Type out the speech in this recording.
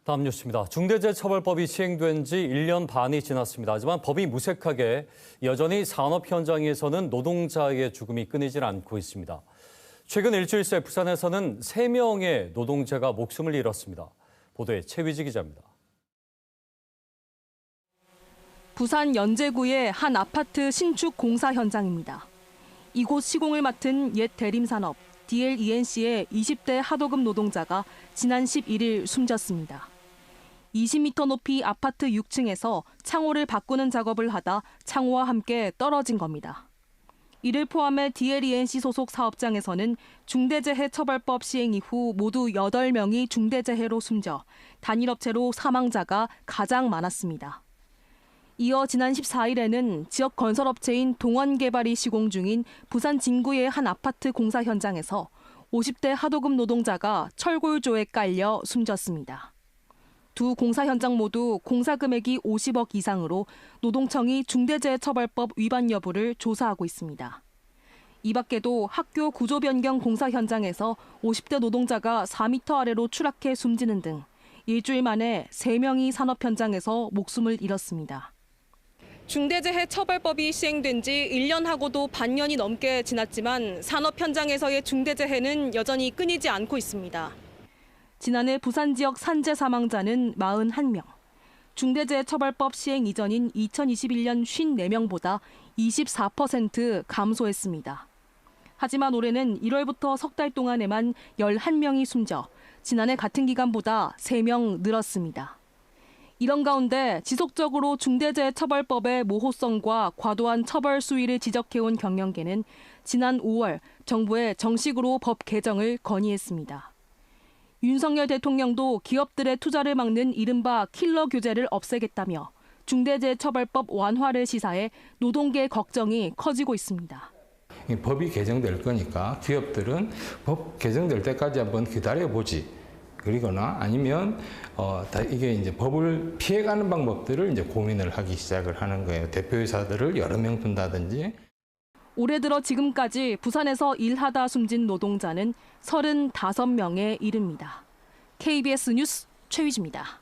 다음 뉴스입니다. 중대재해처벌법이 시행된 지 1년 반이 지났습니다. 하지만 법이 무색하게 여전히 산업 현장에서는 노동자의 죽음이 끊이질 않고 있습니다. 최근 일주일 새 부산에서는 3명의 노동자가 목숨을 잃었습니다. 보도에 최위지 기자입니다. 부산 연제구의 한 아파트 신축 공사 현장입니다. 이곳 시공을 맡은 옛 대림산업 DLENC의 20대 하도급 노동자가 지난 11일 숨졌습니다. 20m 높이 아파트 6층에서 창호를 바꾸는 작업을 하다 창호와 함께 떨어진 겁니다. 이를 포함해 DLENC 소속 사업장에서는 중대재해처벌법 시행 이후 모두 8명이 중대재해로 숨져 단일 업체로 사망자가 가장 많았습니다. 이어 지난 14일에는 지역 건설업체인 동원개발이 시공 중인 부산 진구의 한 아파트 공사 현장에서 50대 하도급 노동자가 철골조에 깔려 숨졌습니다. 두 공사 현장 모두 공사 금액이 50억 이상으로 노동청이 중대재해처벌법 위반 여부를 조사하고 있습니다. 이 밖에도 학교 구조 변경 공사 현장에서 50대 노동자가 4m 아래로 추락해 숨지는 등 일주일 만에 3명이 산업 현장에서 목숨을 잃었습니다. 중대재해처벌법이 시행된 지 1년하고도 반년이 넘게 지났지만 산업 현장에서의 중대재해는 여전히 끊이지 않고 있습니다. 지난해 부산 지역 산재 사망자는 41명, 중대재해처벌법 시행 이전인 2021년 54명보다 24% 감소했습니다. 하지만 올해는 1월부터 석 달 동안에만 11명이 숨져 지난해 같은 기간보다 3명 늘었습니다. 이런 가운데 지속적으로 중대재해처벌법의 모호성과 과도한 처벌 수위를 지적해온 경영계는 지난 5월 정부에 정식으로 법 개정을 건의했습니다. 윤석열 대통령도 기업들의 투자를 막는 이른바 킬러 규제를 없애겠다며 중대재해처벌법 완화를 시사해 노동계 걱정이 커지고 있습니다. 법이 개정될 거니까 기업들은 법 개정될 때까지 한번 기다려보지. 그리거나 아니면 이게 이제 법을 피해가는 방법들을 이제 고민을 하기 시작을 하는 거예요. 대표이사들을 여러 명 둔다든지. 올해 들어 지금까지 부산에서 일하다 숨진 노동자는 35명에 이릅니다. KBS 뉴스 최위지입니다.